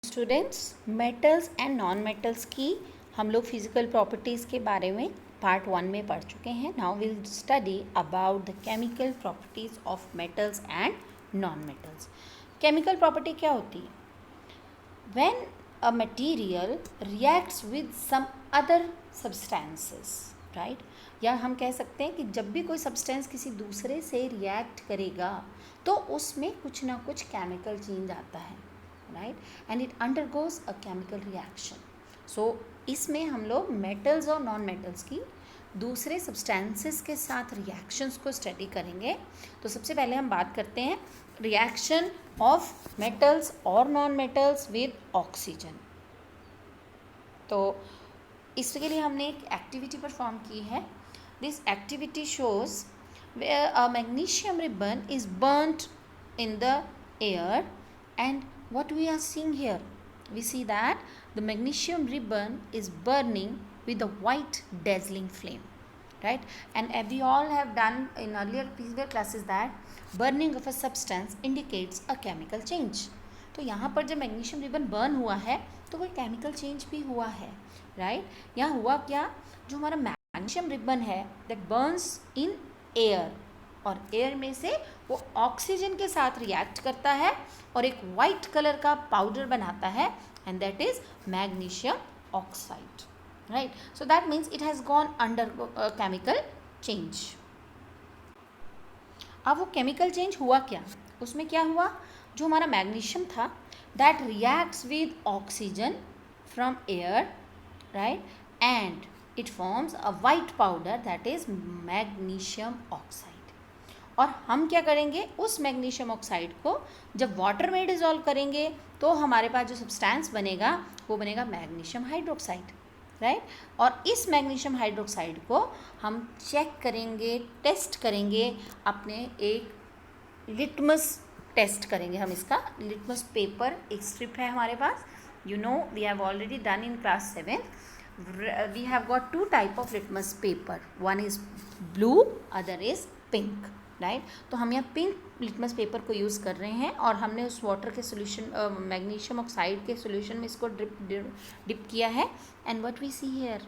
Students, metals and non metals की हम लोग फिजिकल प्रॉपर्टीज़ के बारे में पार्ट 1 में पढ़ चुके हैं. Now will study about the chemical properties of metals and non metals. Chemical property क्या होती है? When a material reacts with some other substances, right? या हम कह सकते हैं कि जब भी कोई सब्सटेंस किसी दूसरे से रिएक्ट करेगा तो उसमें कुछ ना कुछ केमिकल चेंज आता है, right? And it undergoes a chemical reaction. So इसमें हम लोग मेटल्स और नॉन मेटल्स की दूसरे सब्सटेंसेस के साथ रिएक्शंस को स्टडी करेंगे. तो सबसे पहले हम बात करते हैं रिएक्शन ऑफ मेटल्स और नॉन मेटल्स विद ऑक्सीजन. तो इसके लिए हमने एक एक्टिविटी परफॉर्म की है. This activity shows where a magnesium ribbon is burnt in the air, and what we are seeing here, we see that the magnesium ribbon is burning with a white dazzling flame, right? And we all have done in earlier physical classes that burning of a substance indicates a chemical change. तो यहाँ पर जब magnesium ribbon burn हुआ है तो कोई chemical change भी हुआ है, राइट? यहाँ हुआ क्या, जो हमारा मैग्नीशियम रिबन है दैट बर्न्स इन एयर, और एयर में से वो ऑक्सीजन के साथ रिएक्ट करता है और एक वाइट कलर का पाउडर बनाता है, and that is magnesium oxide, right? So that means it has gone under chemical change. अब वो केमिकल चेंज हुआ क्या, उसमें क्या हुआ, जो हमारा मैग्नीशियम था that reacts with oxygen from air, right? And it forms a white powder that is magnesium oxide. और हम क्या करेंगे, उस मैग्नीशियम ऑक्साइड को जब वाटर में डिजोल्व करेंगे तो हमारे पास जो सब्सटेंस बनेगा वो बनेगा मैग्नीशियम हाइड्रोक्साइड, राइट? और इस मैग्नीशियम हाइड्रोक्साइड को हम चेक करेंगे, टेस्ट करेंगे, अपने एक लिटमस टेस्ट करेंगे. हम इसका लिटमस पेपर, एक स्ट्रिप है हमारे पास, you know we have already done in class 7. We have got two type of litmus paper. One is blue, other is pink, right? तो हम यहाँ पिंक लिटमस पेपर को यूज़ कर रहे हैं और हमने उस वाटर के सोल्यूशन, मैग्नीशियम ऑक्साइड के सोल्यूशन में इसको डिप किया है. And what we see here,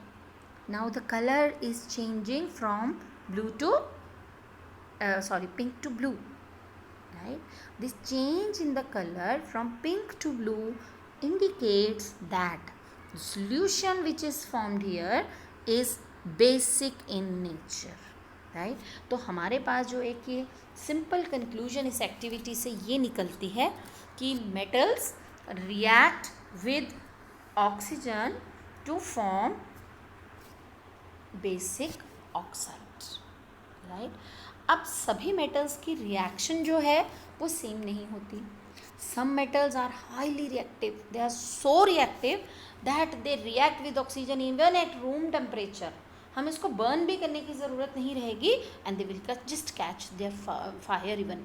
now the colour is changing from blue to pink to blue, right? This change in the color from pink to blue indicates that the solution which is formed here is basic in nature, right? तो हमारे पास जो एक ये simple conclusion इस activity से ये निकलती है कि metals react with oxygen to form basic oxide, right? अब सभी मेटल्स की रिएक्शन जो है वो सेम नहीं होती. Some metals are highly reactive, they are so reactive that they react with oxygen even at room temperature. हम इसको बर्न भी करने की ज़रूरत नहीं रहेगी and they will just catch their fire even,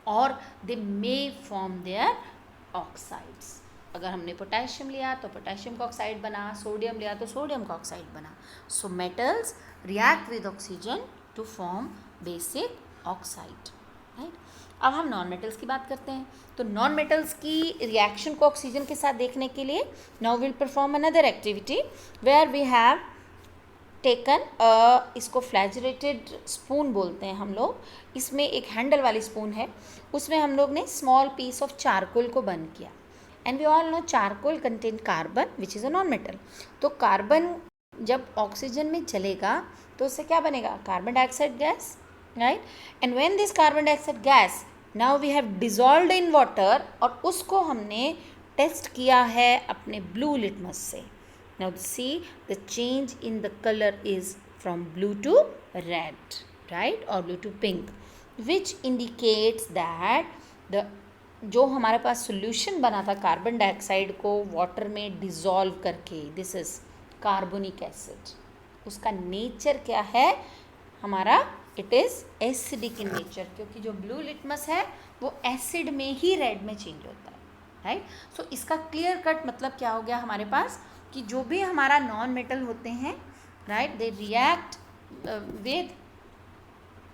और they may form their oxides. अगर हमने पोटेशियम लिया तो पोटेशियम का ऑक्साइड बना, सोडियम लिया तो सोडियम का ऑक्साइड बना. So metals react with oxygen to form basic oxide, right? अब हम नॉन मेटल्स की बात करते हैं. तो नॉन मेटल्स की रिएक्शन को ऑक्सीजन के साथ देखने के लिए now will perform another activity where we have taken, इसको फ्लैजरेटेड स्पून बोलते हैं हम लोग. इसमें एक हैंडल वाली स्पून है, उसमें हम लोग ने स्मॉल पीस ऑफ चारकोल को बर्न किया. And we all know charcoal contain carbon which is a non metal. तो कार्बन जब ऑक्सीजन में चलेगा तो उससे क्या बनेगा, carbon dioxide gas, right? And when this carbon dioxide gas now we have dissolved in water, और उसको हमने टेस्ट किया है अपने ब्लू लिटमस से. Now see the change in the colour is from blue to red, right? और blue to pink, which indicates that the जो हमारे पास सोल्यूशन बना था कार्बन डाइऑक्साइड को वाटर में डिजॉल्व करके, दिस इज कार्बोनिक एसिड. उसका नेचर क्या है हमारा, it is acidic in nature, क्योंकि जो ब्लू लिटमस है वो एसिड में ही रेड में चेंज होता है, राइट? सो इसका क्लियर कट मतलब क्या हो गया हमारे पास, कि जो भी हमारा नॉन मेटल होते हैं, right, they react with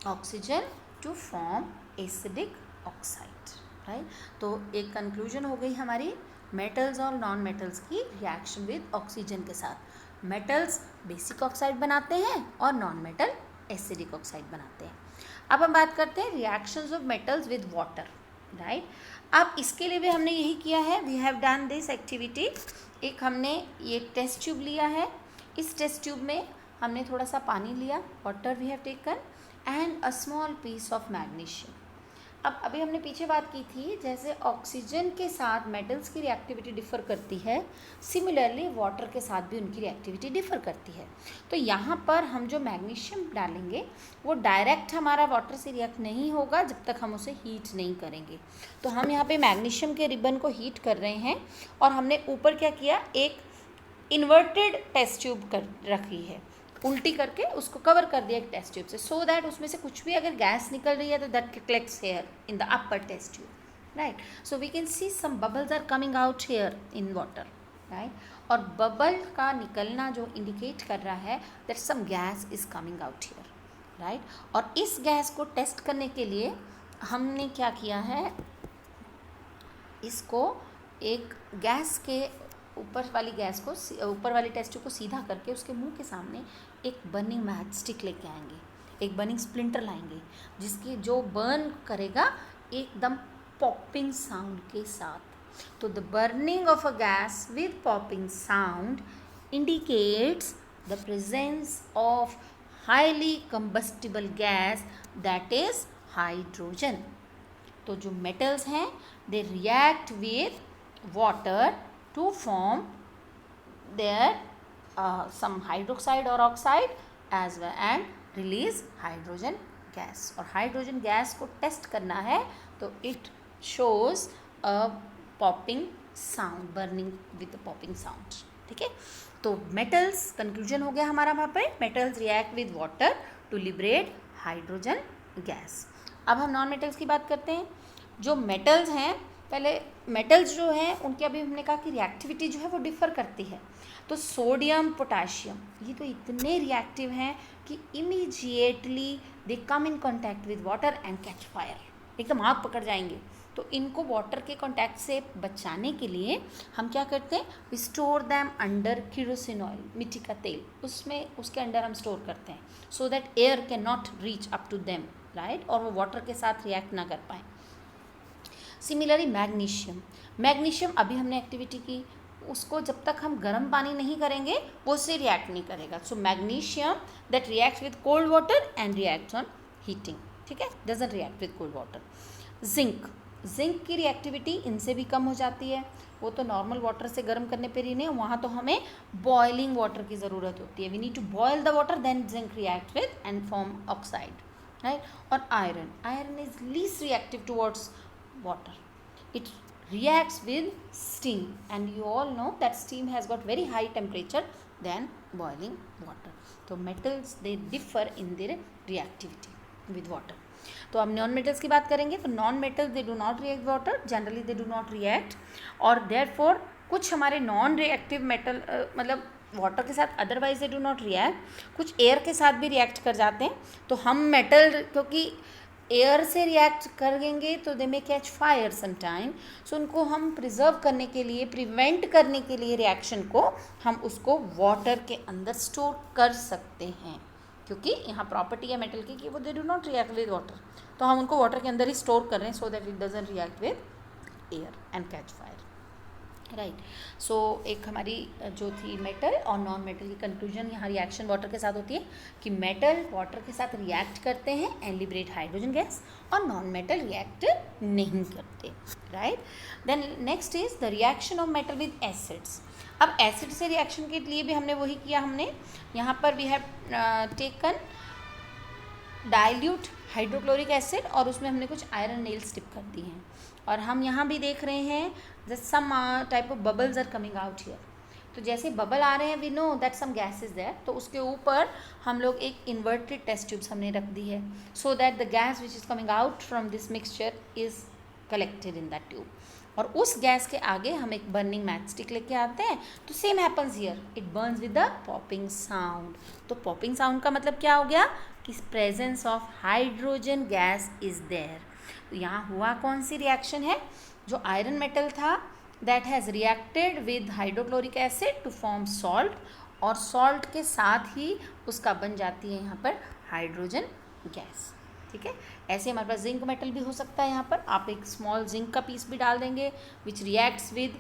oxygen to form acidic oxide, right? तो एक कंक्लूजन हो गई हमारी मेटल्स और नॉन मेटल्स की रिएक्शन विद ऑक्सीजन के साथ। मेटल्स बेसिक ऑक्साइड बनाते हैं और नॉन मेटल एसिडिक ऑक्साइड बनाते हैं। अब हम बात करते हैं reactions of metals with water, right. अब इसके लिए भी हमने यही किया है, we have done this activity. एक हमने ये टेस्ट ट्यूब लिया है, इस टेस्ट ट्यूब में हमने थोड़ा सा पानी लिया, water we have taken and a small piece of magnesium. अब अभी हमने पीछे बात की थी, जैसे ऑक्सीजन के साथ मेटल्स की रिएक्टिविटी डिफ़र करती है, सिमिलरली वाटर के साथ भी उनकी रिएक्टिविटी डिफ़र करती है। तो यहाँ पर हम जो मैग्नीशियम डालेंगे वो डायरेक्ट हमारा वाटर से रिएक्ट नहीं होगा जब तक हम उसे हीट नहीं करेंगे। तो हम यहाँ पे मैग्नीशियम के रिबन को हीट कर रहे हैं और हमने ऊपर क्या किया, एक इन्वर्टेड टेस्ट ट्यूब कर रखी है, उल्टी करके उसको कवर कर दिया एक टेस्ट ट्यूब से, सो दैट उसमें से कुछ भी अगर गैस निकल रही है तो that collects here in the upper test tube, right. So we can see some bubbles are coming out here in water, right. और बबल का निकलना जो इंडिकेट कर रहा है that some gas is coming out here, right. और इस gas को टेस्ट करने के लिए हमने क्या किया है, इसको एक गैस के ऊपर वाली गैस को, ऊपर वाली टेस्ट ट्यूब को सीधा करके उसके मुंह के सामने एक बर्निंग मैच स्टिक लेके आएंगे, एक बर्निंग स्प्लिंटर लाएंगे, जिसकी जो बर्न करेगा एकदम पॉपिंग साउंड के साथ। तो the burning of a gas with popping sound indicates the presence of highly combustible gas that is hydrogen. तो जो मेटल्स हैं दे react with water to form their some hydroxide or oxide as well and release hydrogen gas। और hydrogen gas को test करना है तो it shows a popping sound, burning with a popping sound, ठीक है। तो मेटल्स, कंक्लूजन हो गया हमारा वहाँ पे, metals react with water to liberate hydrogen gas. अब हम नॉन मेटल्स की बात करते हैं। जो मेटल्स हैं, पहले मेटल्स जो हैं उनकी अभी हमने कहा कि रिएक्टिविटी जो है वो डिफ़र करती है। तो सोडियम पोटाशियम ये तो इतने रिएक्टिव हैं कि immediately they come in contact with water and catch fire, एकदम आग पकड़ जाएंगे। तो इनको वाटर के कांटेक्ट से बचाने के लिए हम क्या करते हैं, we store them under kerosene oil, मिट्टी का तेल, उसमें उसके अंडर हम स्टोर करते हैं, so that air can not reach up to them, right, और वो वाटर के साथ रिएक्ट ना कर पाएँ। सिमिलरली मैग्नीशियम अभी हमने एक्टिविटी की, उसको जब तक हम गर्म पानी नहीं करेंगे वो उससे रिएक्ट नहीं करेगा। So magnesium that react with cold water and reacts on heating, ठीक है, doesn't react with cold water. Zinc की रिएक्टिविटी इनसे भी कम हो जाती है, वो तो नॉर्मल वाटर से गर्म करने पर ही नहीं, वहाँ तो हमें बॉइलिंग वाटर की ज़रूरत होती है, we need to boil the water then zinc react with and form oxide, right. और iron is least reactive towards water, it reacts with steam and you all know that steam has got very high temperature than boiling water. तो metals they differ in their reactivity with water. तो अब non metals की बात करेंगे तो non metals they do not react water, generally they do not react, और therefore कुछ हमारे नॉन रिएक्टिव मेटल मतलब वाटर के साथ otherwise they do not react, कुछ एयर के साथ भी रिएक्ट कर जाते हैं। तो हम मेटल क्योंकि एयर से रिएक्ट करेंगे तो दे मे कैच फायर सम टाइम, सो उनको हम प्रिजर्व करने के लिए, प्रिवेंट करने के लिए रिएक्शन को हम उसको वाटर के अंदर स्टोर कर सकते हैं, क्योंकि यहाँ प्रॉपर्टी है मेटल की कि वो दे do not react with water, तो हम उनको वाटर के अंदर ही स्टोर कर रहे हैं so that it doesn't react with air and catch fire, right. So एक हमारी जो थी मेटल और नॉन मेटल की कंक्लूजन यहाँ रिएक्शन वाटर के साथ होती है कि मेटल वाटर के साथ रिएक्ट करते हैं एंड लिबरेट हाइड्रोजन गैस, और नॉन मेटल रिएक्ट नहीं करते, right. Then next is the reaction of metal with acids. अब एसिड से रिएक्शन के लिए भी हमने वही किया, हमने यहाँ पर we have taken dilute hydrochloric acid और उसमें हमने कुछ आयरन नेल्स टिप कर दी हैं, और हम यहाँ भी देख रहे हैं that some type of bubbles are coming out here। तो जैसे बबल आ रहे हैं we know that some gas is there, तो उसके ऊपर हम लोग एक inverted test tubes हमने रख दी है so that the gas which is coming out from this mixture is collected in that tube। और उस गैस के आगे हम एक बर्निंग मैच स्टिक लेके आते हैं, तो same happens here, it burns with the popping sound. तो पॉपिंग साउंड का मतलब क्या हो गया कि presence of hydrogen gas is there. तो यहाँ हुआ कौन सी रिएक्शन है, जो आयरन मेटल था that has reacted with hydrochloric acid to form salt, और सॉल्ट के साथ ही उसका बन जाती है यहाँ पर हाइड्रोजन गैस। ठीक है, ऐसे हमारे पास जिंक मेटल भी हो सकता है। यहाँ पर आप एक स्मॉल जिंक का पीस भी डाल देंगे which reacts with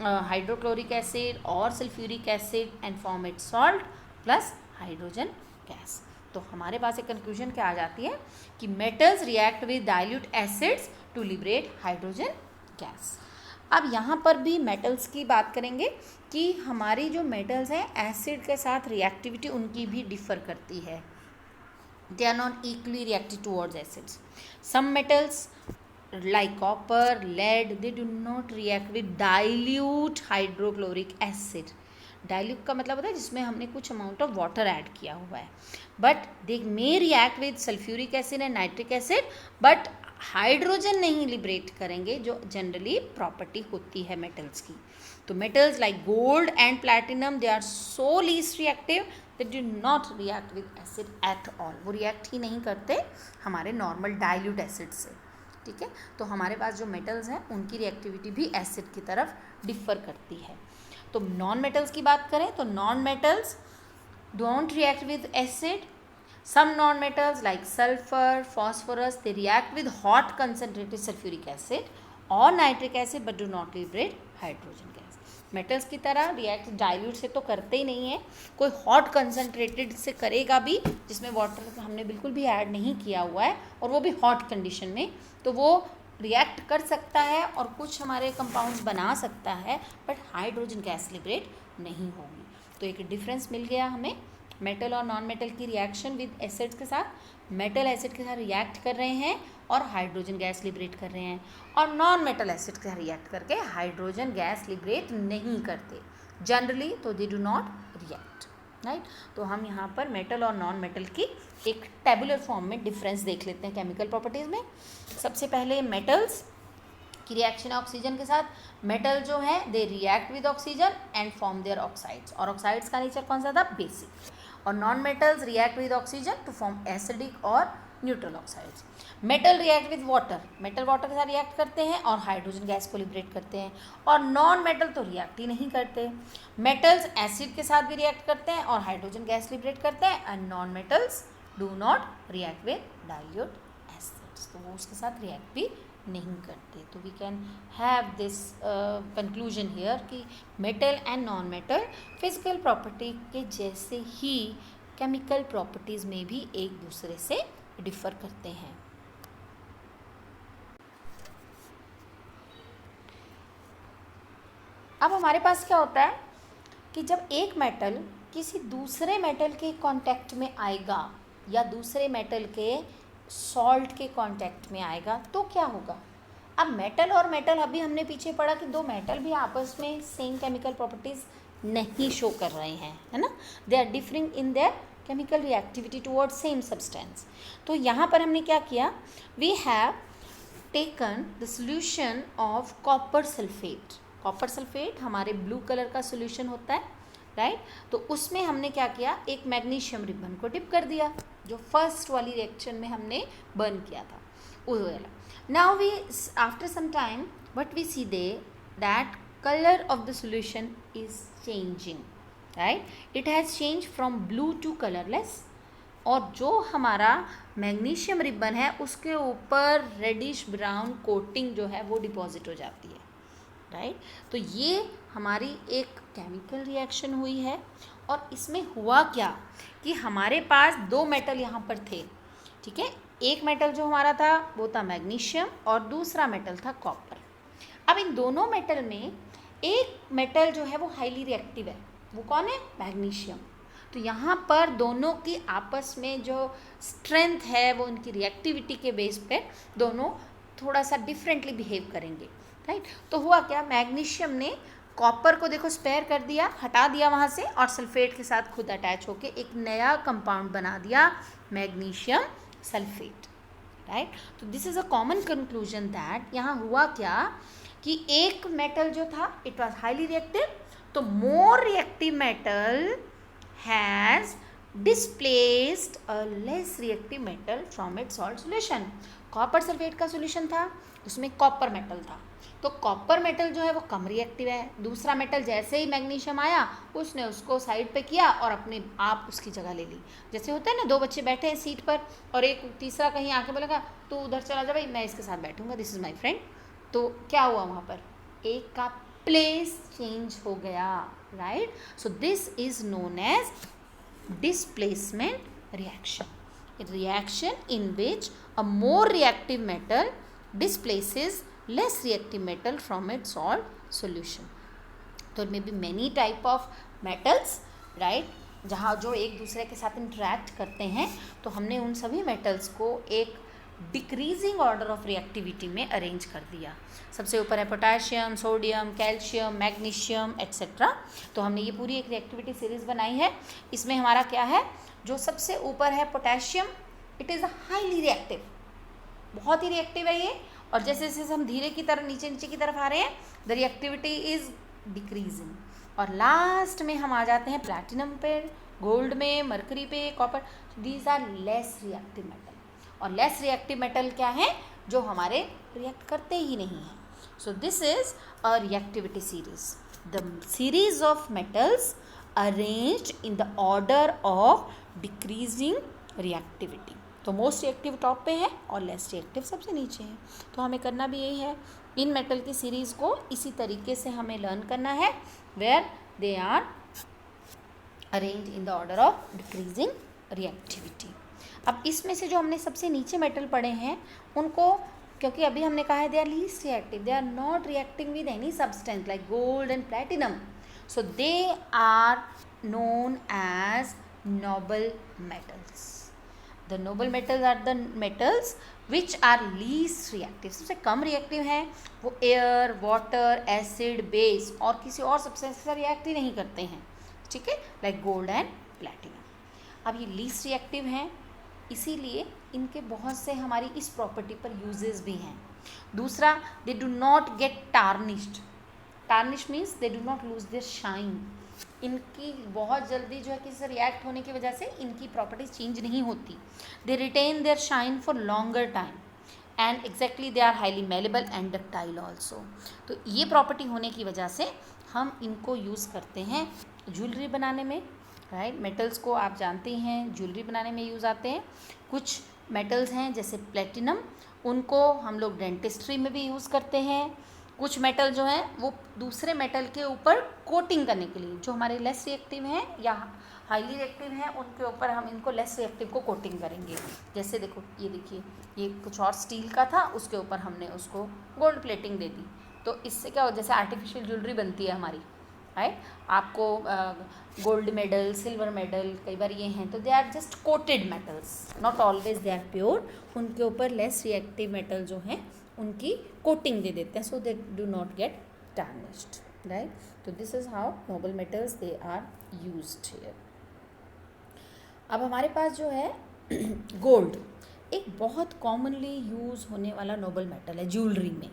hydrochloric acid और sulphuric acid and form it salt plus hydrogen gas. तो हमारे पास एक कंक्लूजन क्या आ जाती है कि metals react with dilute acids to liberate hydrogen gas. अब यहाँ पर भी मेटल्स की बात करेंगे कि हमारी जो मेटल्स हैं एसिड के साथ रिएक्टिविटी उनकी भी डिफ़र करती है। They are not equally reactive towards acids. Some metals like copper, lead, they do not react with dilute hydrochloric acid. Dilute का मतलब होता है जिसमें हमने कुछ अमाउंट ऑफ वाटर ऐड किया हुआ है, but they may react with sulphuric acid and nitric acid, but hydrogen नहीं लिबरेट करेंगे, जो जनरली प्रॉपर्टी होती है मेटल्स की। तो metals like gold and platinum they are so least reactive they do not react with acid at all. वो react ही नहीं करते हमारे नॉर्मल डाइल्यूट एसिड से। ठीक है, तो हमारे पास जो मेटल्स हैं उनकी रिएक्टिविटी भी एसिड की तरफ डिफ़र करती है। तो नॉन मेटल्स की बात करें तो non metals don't react with acid. Some non metals like sulphur, phosphorus, they react with hot concentrated sulphuric acid और nitric acid but do not liberate hydrogen gas. Metals की तरह रिएक्ट डाइल्यूट से तो करते ही नहीं है, कोई हॉट कंसनट्रेटेड से करेगा भी जिसमें वाटर हमने बिल्कुल भी ऐड नहीं किया हुआ है और वो भी हॉट कंडीशन में, तो वो रिएक्ट कर सकता है और कुछ हमारे कंपाउंड्स बना सकता है, बट हाइड्रोजन गैस लिबरेट नहीं होगी। तो एक डिफरेंस मिल गया हमें मेटल और नॉन मेटल की रिएक्शन विद एसिड्स के साथ। मेटल एसिड के साथ रिएक्ट कर रहे हैं और हाइड्रोजन गैस लिबरेट कर रहे हैं, और नॉन मेटल एसिड के साथ रिएक्ट करके हाइड्रोजन गैस लिबरेट नहीं करते जनरली, तो दे डू नॉट रिएक्ट, राइट। तो हम यहाँ पर मेटल और नॉन मेटल की एक टेबुलर फॉर्म में डिफरेंस देख लेते हैं केमिकल प्रॉपर्टीज़ में। सबसे पहले मेटल्स की रिएक्शन ऑक्सीजन के साथ। मेटल जो है they react with oxygen and form their oxides, और ऑक्साइड्स का नेचर कौन सा था, बेसिक। और non metals react with oxygen to form acidic और neutral oxides. Metal react with water, metal water के साथ रिएक्ट करते हैं और हाइड्रोजन गैस को लिबरेट करते हैं, और नॉन मेटल तो रिएक्ट ही नहीं करते। मेटल्स एसिड के साथ भी रिएक्ट करते हैं और हाइड्रोजन गैस लिबरेट करते हैं, and non metals do not react with dilute acids, तो वो उसके साथ रिएक्ट भी नहीं करते। तो we can have this conclusion here कि metal and non metal physical property के जैसे ही केमिकल प्रॉपर्टीज़ में भी एक दूसरे से डिफ़र करते हैं। अब हमारे पास क्या होता है कि जब एक मेटल किसी दूसरे मेटल के कांटेक्ट में आएगा या दूसरे मेटल के सॉल्ट के कांटेक्ट में आएगा तो क्या होगा। अब मेटल और मेटल, अभी हमने पीछे पढ़ा कि दो मेटल भी आपस में सेम केमिकल प्रॉपर्टीज़ नहीं शो कर रहे हैं, है ना, they are differing in their chemical reactivity towards same substance. तो यहाँ पर हमने क्या किया, we have taken the solution of copper sulphate. Copper sulphate हमारे ब्लू कलर का सोल्यूशन होता है, राइट। तो उसमें हमने क्या किया, एक मैग्नीशियम रिबन को डिप कर दिया, जो फर्स्ट वाली रिएक्शन में हमने बर्न किया था वो वाला। Now we after some time what we see they that colour of the solution is changing, right, it has change from blue to colourless, और जो हमारा मैग्नीशियम रिबन है उसके ऊपर रेडिश ब्राउन कोटिंग जो है वो डिपॉजिट हो जाती है, राइट। तो ये हमारी एक केमिकल रिएक्शन हुई है, और इसमें हुआ क्या कि हमारे पास दो मेटल यहाँ पर थे, ठीक है। एक मेटल जो हमारा था वो था मैग्नीशियम और दूसरा मेटल था कॉपर। अब इन दोनों मेटल में एक मेटल जो है वो हाईली रिएक्टिव है, वो कौन है, मैग्नीशियम। तो यहाँ पर दोनों की आपस में जो स्ट्रेंथ है वो उनकी रिएक्टिविटी के बेस पे दोनों थोड़ा सा डिफरेंटली बिहेव करेंगे, राइट। तो हुआ क्या, मैग्नीशियम ने कॉपर को देखो स्पेयर कर दिया, हटा दिया वहाँ से, और सल्फेट के साथ खुद अटैच होके एक नया कंपाउंड बना दिया, मैग्नीशियम सल्फेट, राइट। तो this is a common conclusion that यहाँ हुआ क्या कि एक मेटल जो था इट वॉज हाईली रिएक्टिव, तो more reactive metal has displaced a less reactive metal from its salt solution. Copper sulphate का सोल्यूशन था, उसमें कॉपर मेटल था, तो कॉपर मेटल जो है वो कम रिएक्टिव है। दूसरा मेटल जैसे ही मैग्नीशियम आया उसने उसको साइड पे किया और अपने आप उसकी जगह ले ली। जैसे होता है ना, दो बच्चे बैठे हैं सीट पर और एक तीसरा कहीं आके बोलेगा तू उधर चला जा भाई, मैं इसके साथ बैठूंगा, दिस इज़ माई फ्रेंड। तो क्या हुआ वहाँ पर, एक का प्लेस चेंज हो गया, right. So this is known as displacement reaction, a reaction in which a more reactive metal displaces less reactive metal from its salt solution. तो it may be many type of metals, right, जहाँ जो एक दूसरे के साथ interact करते हैं, तो हमने उन सभी मेटल्स को एक डिक्रीजिंग ऑर्डर ऑफ रिएक्टिविटी में अरेंज कर दिया। सबसे ऊपर है potassium, sodium, calcium, magnesium etcetera. तो हमने ये पूरी एक रिएक्टिविटी सीरीज बनाई है। इसमें हमारा क्या है, जो सबसे ऊपर है potassium, it is highly reactive, बहुत ही रिएक्टिव है ये। और जैसे जैसे हम धीरे की तरफ नीचे नीचे की तरफ आ रहे हैं, द रिएक्टिविटी इज डिक्रीजिंग। और लास्ट में हम आ जाते हैं प्लैटिनम पे, गोल्ड में, मरकरी पे, copper. These are less reactive metal. और लेस रिएक्टिव मेटल क्या है, जो हमारे रिएक्ट करते ही नहीं हैं। So this is a reactivity series, the series of metals arranged in the order of decreasing reactivity. तो मोस्ट रिएक्टिव टॉप पे है और लेस रिएक्टिव सबसे नीचे है। तो हमें करना भी यही है, इन मेटल की सीरीज़ को इसी तरीके से हमें लर्न करना है, where they are arrange in the order of decreasing reactivity. अब इसमें से जो हमने सबसे नीचे मेटल पढ़े हैं उनको, क्योंकि अभी हमने कहा है they are least reactive, they are not reacting with any substance like gold and platinum, so they are known as noble metals. The noble metals are the metals which are least reactive. सबसे कम reactive हैं वो air, water, acid, base और किसी और substance से react ही नहीं करते हैं, ठीक है, लाइक गोल्ड एंड प्लैटिनम। अब ये लीस्ट रिएक्टिव हैं, इसीलिए इनके बहुत से हमारी इस प्रॉपर्टी पर यूजेस भी हैं। दूसरा, दे do not get tarnished. Tarnish means they do not lose their shine. इनकी बहुत जल्दी जो है किसी से रिएक्ट होने की वजह से इनकी प्रॉपर्टीज चेंज नहीं होती। They retain their shine for longer time and exactly they are highly malleable and ductile also. तो ये प्रॉपर्टी होने की वजह से हम इनको यूज़ करते हैं ज्वेलरी बनाने में, राइट। मेटल्स को आप जानते हैं ज्वेलरी बनाने में यूज़ आते हैं। कुछ मेटल्स हैं जैसे प्लेटिनम, उनको हम लोग डेंटिस्ट्री में भी यूज़ करते हैं। कुछ मेटल जो हैं वो दूसरे मेटल के ऊपर कोटिंग करने के लिए, जो हमारे लेस रिएक्टिव हैं या हाईली रिएक्टिव हैं, उनके ऊपर हम इनको लेस रिएक्टिव को कोटिंग करेंगे। जैसे देखो, ये देखिए, ये कुछ और स्टील का था, उसके ऊपर हमने उसको गोल्ड प्लेटिंग दे दी। तो इससे क्या हो, जैसे आर्टिफिशियल ज्वेलरी बनती है हमारी, राइट। आपको गोल्ड मेडल, सिल्वर मेडल कई बार ये हैं, तो they are just coated metals, not always they are pure. उनके ऊपर लेस रिएक्टिव मेटल जो हैं उनकी कोटिंग दे देते हैं, so they do not get tarnished, right. तो this is how noble metals they are used here. अब हमारे पास जो है गोल्ड, एक बहुत कॉमनली यूज़ होने वाला नोबल मेटल है ज्वेलरी में,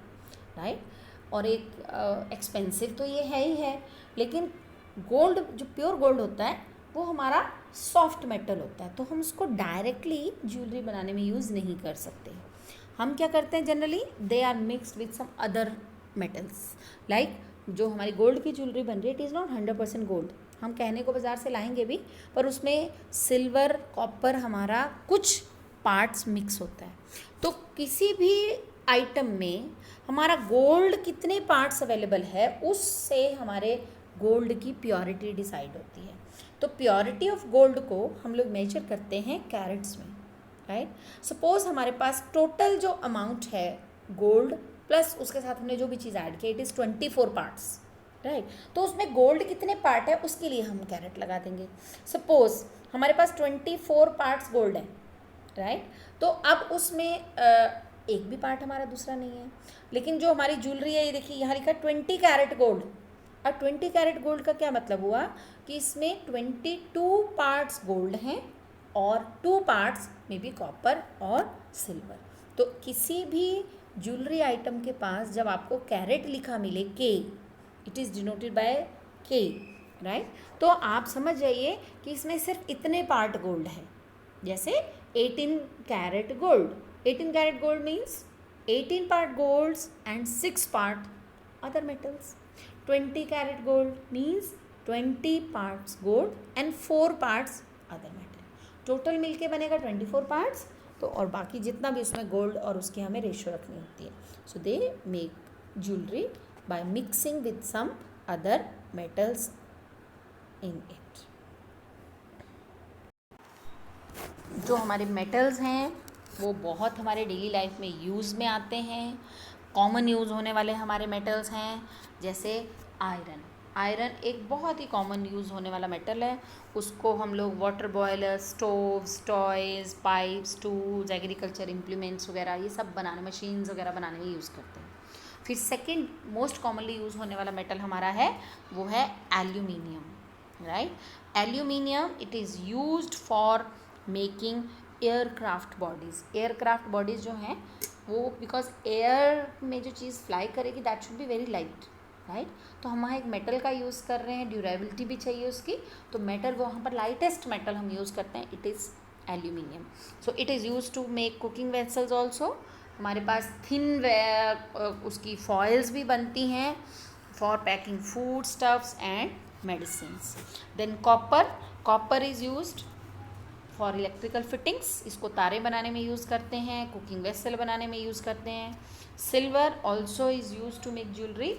राइट। और एक एक्सपेंसिव तो ये है ही है, लेकिन गोल्ड जो प्योर गोल्ड होता है वो हमारा सॉफ्ट मेटल होता है, तो हम उसको डायरेक्टली ज्वेलरी बनाने में यूज़ नहीं कर सकते। हम क्या करते हैं generally, they are mixed with some other metals, like जो हमारी गोल्ड की ज्वेलरी बन रही है, इट इज़ नॉट 100% गोल्ड। हम कहने को बाज़ार से लाएंगे भी, पर उसमें सिल्वर, कॉपर, हमारा कुछ पार्ट्स मिक्स होता है। तो किसी भी आइटम में हमारा गोल्ड कितने पार्ट्स अवेलेबल है, उससे हमारे गोल्ड की प्योरिटी डिसाइड होती है। तो प्योरिटी ऑफ गोल्ड को हम लोग मेजर करते हैं कैरेट्स में, राइट। सपोज हमारे पास टोटल जो अमाउंट है गोल्ड प्लस उसके साथ हमने जो भी चीज़ ऐड की, इट इज़ 24 पार्ट्स, राइट। तो उसमें गोल्ड कितने पार्ट है उसके लिए हम कैरेट लगा देंगे। सपोज हमारे पास 24 पार्ट्स गोल्ड है, राइट। तो अब उसमें एक भी पार्ट हमारा दूसरा नहीं है, लेकिन जो हमारी ज्वेलरी है, ये देखिए यहाँ लिखा 20 कैरेट गोल्ड। अब 20 कैरेट गोल्ड का क्या मतलब हुआ कि इसमें 22 पार्ट्स गोल्ड हैं और 2 पार्ट्स में भी कॉपर और सिल्वर। तो किसी भी ज्वेलरी आइटम के पास जब आपको कैरेट लिखा मिले, के, इट इज़ डिनोटेड बाय के, राइट, तो आप समझ जाइए कि इसमें सिर्फ इतने पार्ट गोल्ड है। जैसे 18 carat gold, 18 carat gold means 18 part golds and 6 part other metals. 20 carat gold means 20 parts gold and 4 parts other metal. Total मिलके बनेगा 24 पार्ट्स, तो और बाकी जितना भी उसमें गोल्ड और उसकी हमें रेशियो रखनी होती है. So they make jewellery by mixing with some other metals in it. जो हमारे मेटल्स हैं वो बहुत हमारे डेली लाइफ में यूज़ में आते हैं. कॉमन यूज़ होने वाले हमारे मेटल्स हैं जैसे आयरन. आयरन एक बहुत ही कॉमन यूज़ होने वाला मेटल है. उसको हम लोग water boilers, stoves, toys, pipes, tools, agriculture implements वगैरह ये सब बनाने, मशीन्स वगैरह बनाने में यूज़ करते हैं. फिर सेकेंड मोस्ट कॉमनली यूज़ होने वाला मेटल हमारा है वो है aluminium. Right, aluminium it is used for making aircraft bodies. Aircraft bodies जो हैं वो बिकॉज एयर में जो चीज़ फ्लाई करेगी that should be very light. Right, तो हम वहाँ एक मेटल का यूज़ कर रहे हैं, ड्यूरेबिलिटी भी चाहिए उसकी, तो मेटल वहाँ पर लाइटेस्ट मेटल हम यूज़ करते हैं, it is aluminium. So it is use to make cooking vessels also. हमारे पास थिन उसकी फॉइल्स भी बनती हैं for packing food stuffs and medicines. Then copper. Copper is used for electrical fittings. इसको तारे बनाने में यूज़ करते हैं, कुकिंग वेसल बनाने में यूज़ करते हैं. Silver also is use to make jewellery.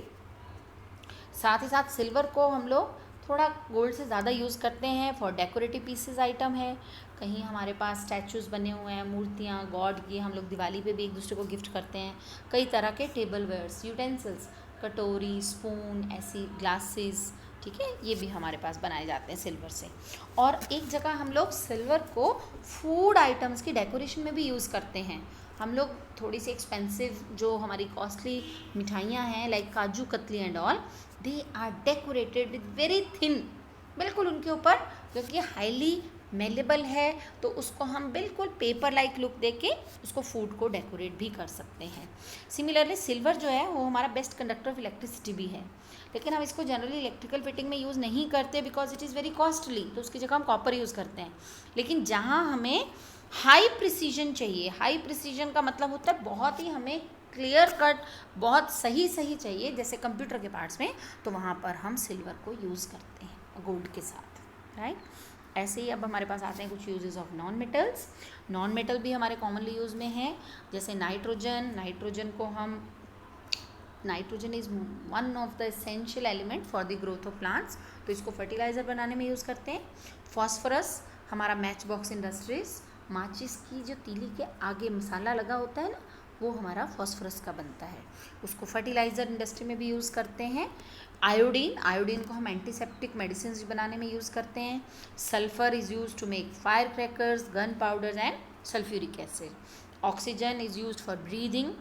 साथ ही साथ सिल्वर को हम लोग थोड़ा गोल्ड से ज़्यादा यूज़ करते हैं फॉर डेकोरेटिव पीसेस आइटम है. कहीं हमारे पास स्टैचूज़ बने हुए हैं, मूर्तियाँ गॉड की, हम लोग दिवाली पे भी एक दूसरे को गिफ्ट करते हैं. कई तरह के टेबल वेयर्स, यूटेंसिल्स, कटोरी, स्पून, ऐसी ग्लासेस, ठीक है, ये भी हमारे पास बनाए जाते हैं सिल्वर से. और एक जगह हम लोग सिल्वर को फूड आइटम्स की डेकोरेशन में भी यूज़ करते हैं. हम लोग थोड़ी सी एक्सपेंसिव जो हमारी कॉस्टली मिठाइयाँ हैं like kaju katli and all, they are decorated with very thin, बिल्कुल उनके ऊपर, क्योंकि हाईली मेलेबल है तो उसको हम बिल्कुल पेपर लाइक लुक दे के उसको फूड को डेकोरेट भी कर सकते हैं. सिमिलरली सिल्वर जो है वो हमारा बेस्ट कंडक्टर ऑफ इलेक्ट्रिसिटी भी है, लेकिन हम इसको जनरली इलेक्ट्रिकल फिटिंग में यूज़ नहीं करते because it is very costly, तो उसकी जगह हम कॉपर यूज़ करते हैं. लेकिन जहाँ हमें हाई प्रिसीजन चाहिए, हाई प्रिसीजन का मतलब होता है बहुत ही हमें क्लियर कट, बहुत सही चाहिए, जैसे कंप्यूटर के पार्ट्स में, तो वहाँ पर हम सिल्वर को यूज़ करते हैं गोल्ड के साथ. राइट, ऐसे ही अब हमारे पास आते हैं कुछ uses of non metals. Non metal भी हमारे कॉमनली यूज़ में हैं जैसे नाइट्रोजन. नाइट्रोजन को हम, nitrogen is one of the essential element for the growth of plants, तो इसको फर्टिलाइज़र बनाने में यूज़ करते हैं. फॉस्फोरस हमारा मैच बॉक्स इंडस्ट्रीज, माचिस की जो तीली के आगे मसाला लगा होता है ना, वो हमारा फॉस्फोरस का बनता है, उसको फर्टिलाइज़र इंडस्ट्री में भी यूज़ करते हैं. आयोडीन, आयोडीन को हम एंटीसेप्टिक मेडिसिन बनाने में यूज़ करते हैं. Sulphur is use to make fire crackers, gun powders and sulphuric acid. Oxygen is use for breathing.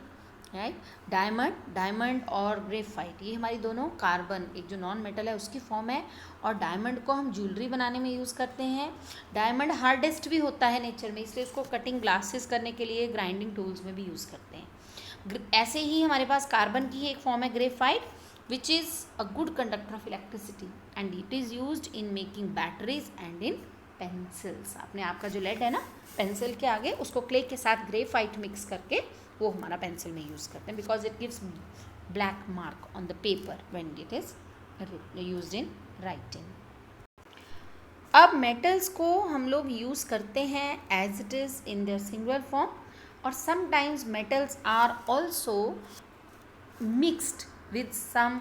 Right, diamond, diamond और ग्रेफाइट, ये हमारी दोनों कार्बन, एक जो नॉन मेटल है उसकी फॉर्म है, और डायमंड को हम ज्वेलरी बनाने में यूज़ करते हैं. डायमंड हार्डेस्ट भी होता है नेचर में, इसलिए उसको कटिंग ग्लासेस करने के लिए ग्राइंडिंग टूल्स में भी यूज़ करते हैं. ऐसे ही हमारे पास कार्बन की एक फॉर्म है graphite, which is a good conductor of electricity and it is used in making batteries and in pencils. अपने आपका जो लेड है ना पेंसिल के आगे, उसको क्ले के साथ ग्रेफाइट मिक्स करके वो हमारा पेंसिल में यूज़ करते हैं because it gives black mark on the paper when it is used in writing. अब मेटल्स को हम लोग यूज़ करते हैं as it is in their singular form, और sometimes metals are also mixed with some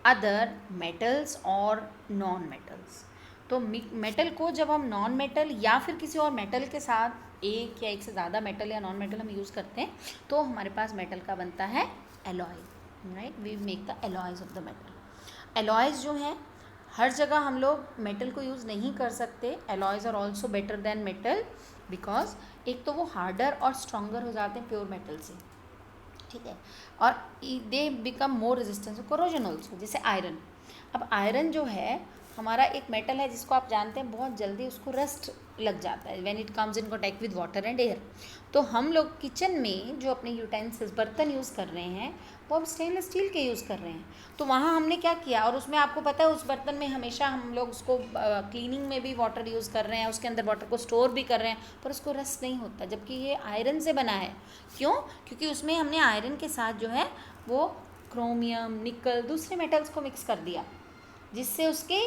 other metals और non metals. तो metal को जब हम नॉन मेटल या फिर किसी और मेटल के साथ एक या एक से ज़्यादा मेटल या नॉन मेटल हम यूज़ करते हैं तो हमारे पास मेटल का बनता है alloy. Right, we make the alloys of the metal. Alloys जो हैं हर जगह हम लोग मेटल को यूज़ नहीं कर सकते. Alloys are also better than metal because एक तो वो हार्डर और स्ट्रॉन्गर हो जाते हैं प्योर मेटल से, ठीक है, और they become more resistance to corrosion also. जैसे आयरन, अब आयरन जो है हमारा एक मेटल है जिसको आप जानते हैं बहुत जल्दी उसको रस्ट लग जाता है when it comes in contact with water and air. तो हम लोग किचन में जो अपने यूटेंसिल्स बर्तन यूज़ कर रहे हैं वो हम स्टेनलेस स्टील के यूज़ कर रहे हैं। तो वहाँ हमने क्या किया, और उसमें आपको पता है उस बर्तन में हमेशा हम लोग उसको क्लीनिंग में भी वाटर यूज़ कर रहे हैं, उसके अंदर वाटर को स्टोर भी कर रहे हैं, पर उसको रस्ट नहीं होता, जबकि ये आयरन से बना है। क्यों? क्योंकि उसमें हमने आयरन के साथ जो है वो क्रोमियम, निकल, दूसरे मेटल्स को मिक्स कर दिया, जिससे उसकी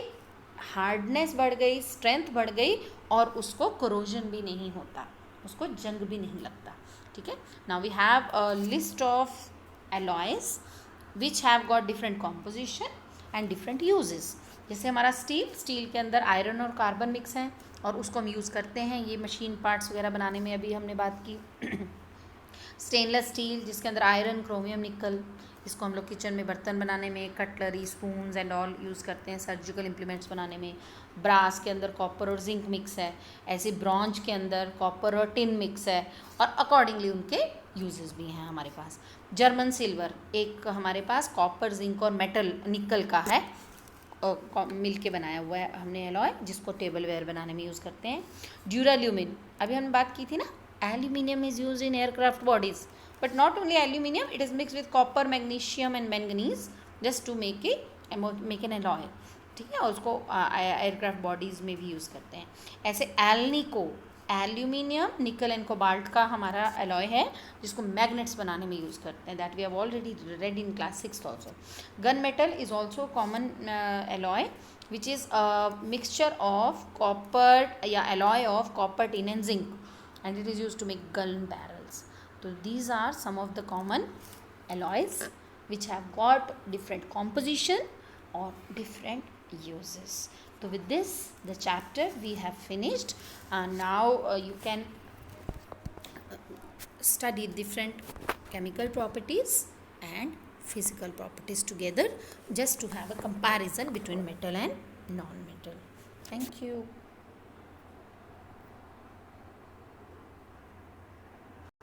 हार्डनेस बढ़ गई, स्ट्रेंथ बढ़ गई, और उसको कोरोजन भी नहीं होता, उसको जंग भी नहीं लगता। ठीक है, now we have a list of alloys which have got different composition and different uses. जैसे हमारा स्टील के अंदर आयरन और कार्बन मिक्स हैं और उसको हम यूज़ करते हैं ये मशीन पार्ट्स वगैरह बनाने में, अभी हमने बात की। स्टेनलेस स्टील जिसके अंदर आयरन, क्रोमियम, निकल, इसको हम लोग किचन में बर्तन बनाने में, cutlery, spoons and all use करते हैं, सर्जिकल इम्प्लीमेंट्स बनाने में। ब्रास के अंदर कॉपर और जिंक मिक्स है, ऐसे ब्रॉन्ज के अंदर कॉपर और टिन मिक्स है, और अकॉर्डिंगली उनके यूजेस भी हैं हमारे पास। जर्मन सिल्वर एक हमारे पास कॉपर, जिंक और मेटल निकल का है, मिल के बनाया हुआ है हमने एलॉय, जिसको टेबल वेयर बनाने में यूज़ करते हैं। ड्यूराल्यूमिन, अभी हमने बात की थी ना, aluminium is use in aircraft bodies, but not only aluminium, it is mixed with copper, magnesium and manganese just to make an alloy। ठीक है, और उसको एयरक्राफ्ट बॉडीज़ में भी यूज़ करते हैं। ऐसे एल्निको, एल्यूमिनियम, निकल एंड कोबाल्ट का हमारा एलॉय है जिसको मैग्नेट्स बनाने में यूज़ करते हैं, that we have already read in class 6th also. Gun metal is also common alloy which is mixture of copper या alloy of copper, tin and zinc, and it is used to make gun barrels. So these are some of the common alloys which have got different composition or different uses. So with this the chapter we have finished, and now you can study different chemical properties and physical properties together, just to have a comparison between metal and non-metal. Thank you.